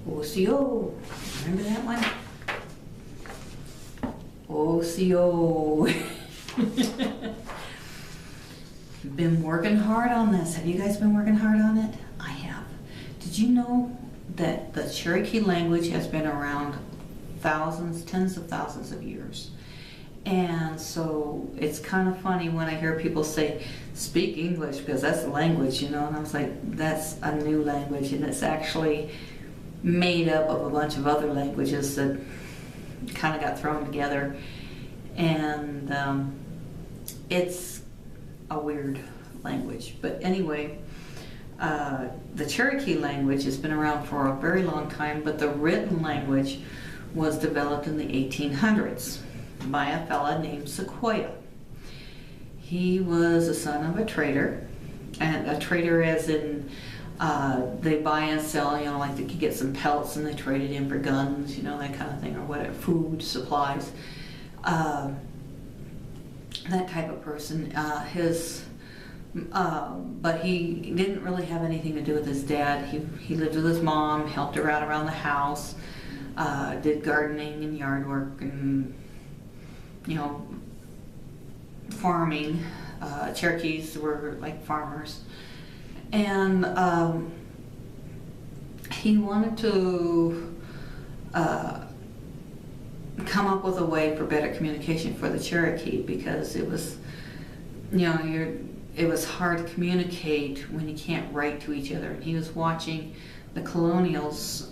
Osiyo. Remember that one? Osiyo. Been working hard on this. Have you guys been working hard on it? I have. Did you know that the Cherokee language has been around thousands, tens of thousands of years? And so it's kind of funny when I hear people say, speak English, because that's the language, you know, and I was like, that's a new language, and it's actually made up of a bunch of other languages that kind of got thrown together. And it's a weird language. But anyway, the Cherokee language has been around for a very long time, but the written language was developed in the 1800s by a fella named Sequoyah. He was the son of a trader, and a trader as in they buy and sell, you know, like they could get some pelts and they trade it in for guns, you know, that kind of thing, or whatever, food, supplies, that type of person. But he didn't really have anything to do with his dad. He lived with his mom, helped her out around the house, did gardening and yard work and, you know, farming. Cherokees were like farmers. And he wanted to come up with a way for better communication for the Cherokee, because it was, you know, it was hard to communicate when you can't write to each other. And he was watching the colonials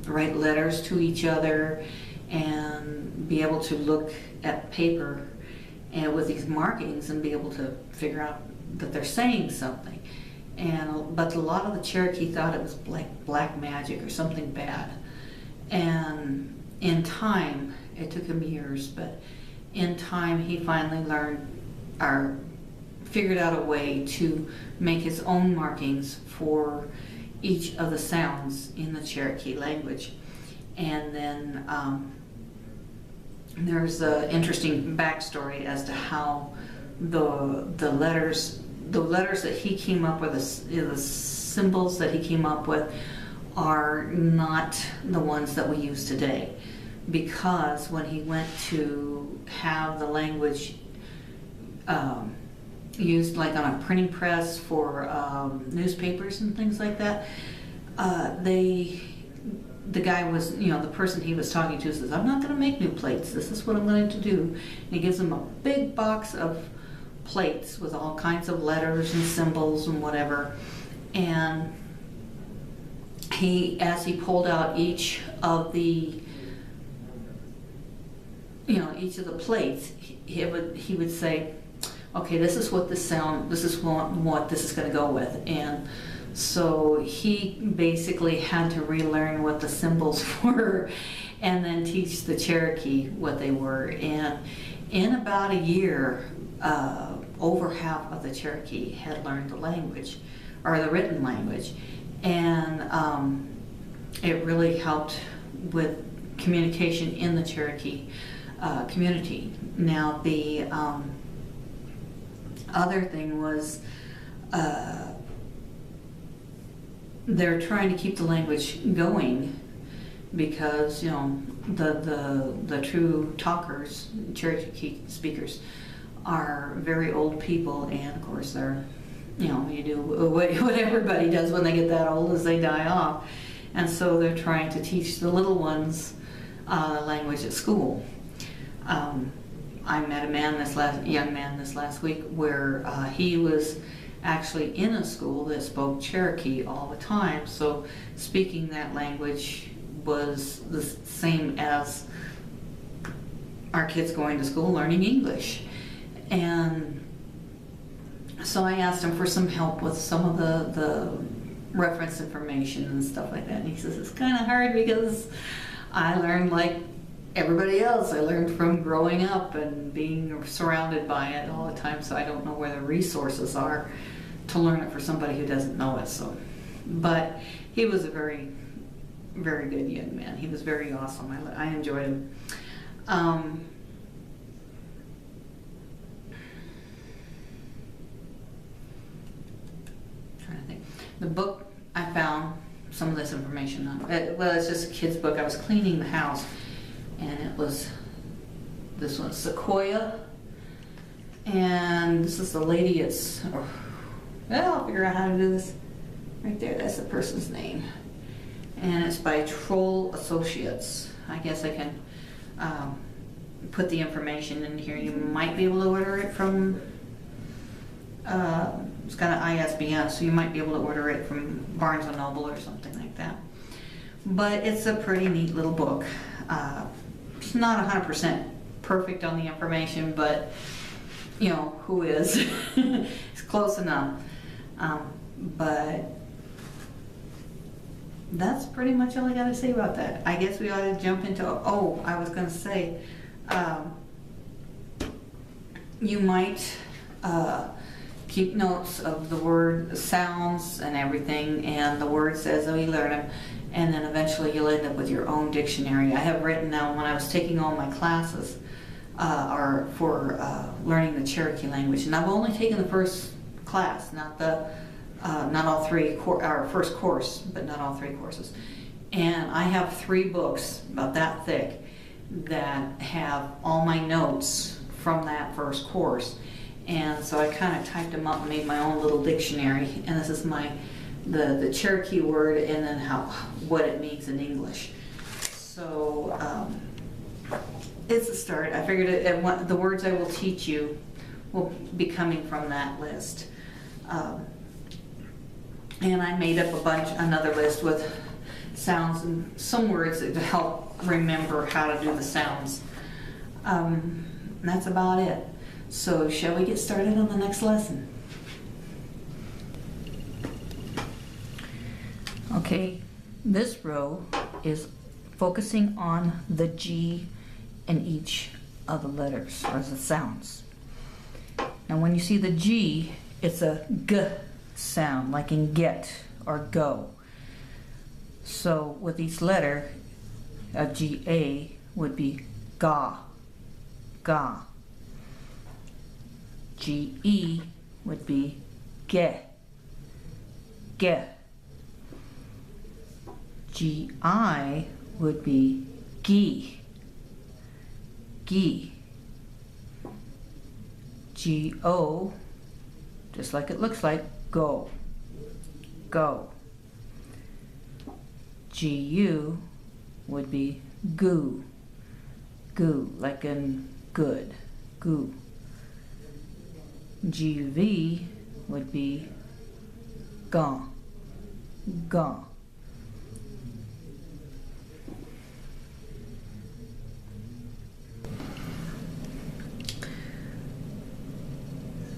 write letters to each other and be able to look at paper and with these markings and be able to figure out that they're saying something. But a lot of the Cherokee thought it was black magic or something bad. And in time, it took him years, but in time he finally learned or figured out a way to make his own markings for each of the sounds in the Cherokee language. And then there's an interesting backstory as to how the letters that he came up with, the symbols that he came up with, are not the ones that we use today. Because when he went to have the language used like on a printing press for newspapers and things like that, the guy was, you know, the person he was talking to says, I'm not going to make new plates, this is what I'm going to do. And he gives him a big box of plates with all kinds of letters and symbols and whatever. And as he pulled out each of the plates, he would say, okay, this is what this sound, this is what this is going to go with. And so he basically had to relearn what the symbols were and then teach the Cherokee what they were. And in about a year, over half of the Cherokee had learned the language, or the written language. And it really helped with communication in the Cherokee community. Now, the other thing was they're trying to keep the language going because, you know, the true talkers, Cherokee speakers, are very old people, and of course they're, you know, you do what everybody does when they get that old, is they die off. And so they're trying to teach the little ones language at school. I met a young man this last week where he was actually in a school that spoke Cherokee all the time. So speaking that language was the same as our kids going to school learning English. And so I asked him for some help with some of the reference information and stuff like that. And he says, it's kind of hard because I learned like everybody else. I learned from growing up and being surrounded by it all the time, so I don't know where the resources are to learn it for somebody who doesn't know it. So, but he was a very, very good young man. He was very awesome. I enjoyed him. Trying to think. The book I found some of this information on it. Well, it's just a kid's book. I was cleaning the house, and it was this one, Sequoyah, and this is the lady. Well, I'll figure out how to do this. Right there, that's the person's name, and it's by Troll Associates. I guess I can put the information in here. You might be able to order it from. It's got an ISBN, so you might be able to order it from Barnes & Noble or something like that. But it's a pretty neat little book. It's not 100% perfect on the information, but you know, who is? It's close enough. But that's pretty much all I got to say about that. I guess we ought to jump into, oh, I was going to say, you might keep notes of the word sounds and everything, and the words as though you learn them, and then eventually you'll end up with your own dictionary. I have written down when I was taking all my classes are for learning the Cherokee language, and I've only taken the first class, not all three, our first course, but not all three courses. And I have 3 books about that thick that have all my notes from that first course. And so I kind of typed them up and made my own little dictionary. And this is the Cherokee word, and then what it means in English. So it's a start. I figured the words I will teach you will be coming from that list. And I made up another list with sounds and some words to help remember how to do the sounds. And that's about it. So shall we get started on the next lesson? Okay, this row is focusing on the G in each of the letters, or the sounds. Now when you see the G, it's a G sound, like in get or go. So with each letter, a G-A would be ga, ga. G-E would be ge, ge. G-I would be gi, gi. G-O, just like it looks like, go, go. G-U would be goo, goo, like in good, goo. G-V would be gone, gone.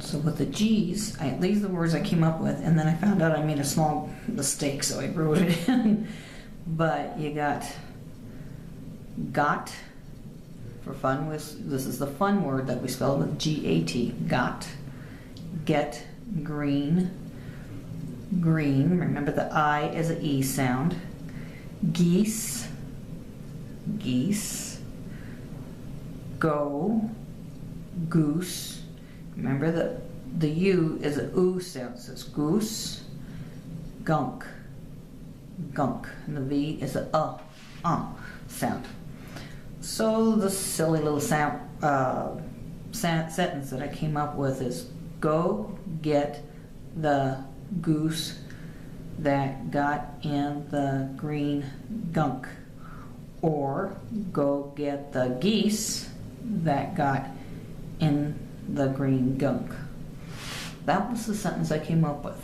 So with the G's, these are the words I came up with, and then I found out I made a small mistake, so I wrote it in. But you got for fun. This is the fun word that we spell with G-A-T. Got, get, green, green. Remember the I is an E sound. Geese, geese. Go, goose. Remember the U is an oo sound, so it's goose. Gunk, gunk. And the V is a sound. So the silly little sound sentence that I came up with is, go get the goose that got in the green gunk. Or go get the geese that got in the green gunk. That was the sentence I came up with,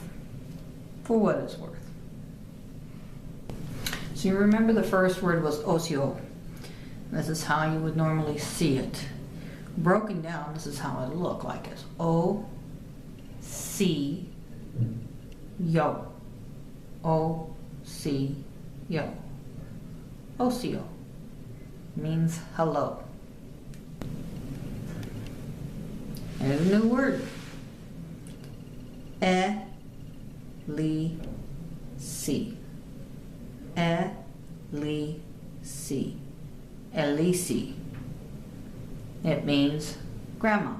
for what it's worth. So you remember the first word was Osiyo. This is how you would normally see it. Broken down, this is how it looked like. It's O-C-Yo. O-C-Yo. Osiyo means hello. Here's a new word. ELISI. ELISI. ELISI. It means grandma.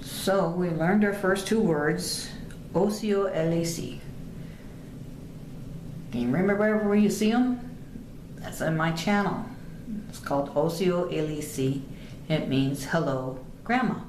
So we learned our first 2 words, Osiyo ELISI. Can you remember where you see them? That's in my channel. It's called Osiyo ELISI. It means hello, Grandma.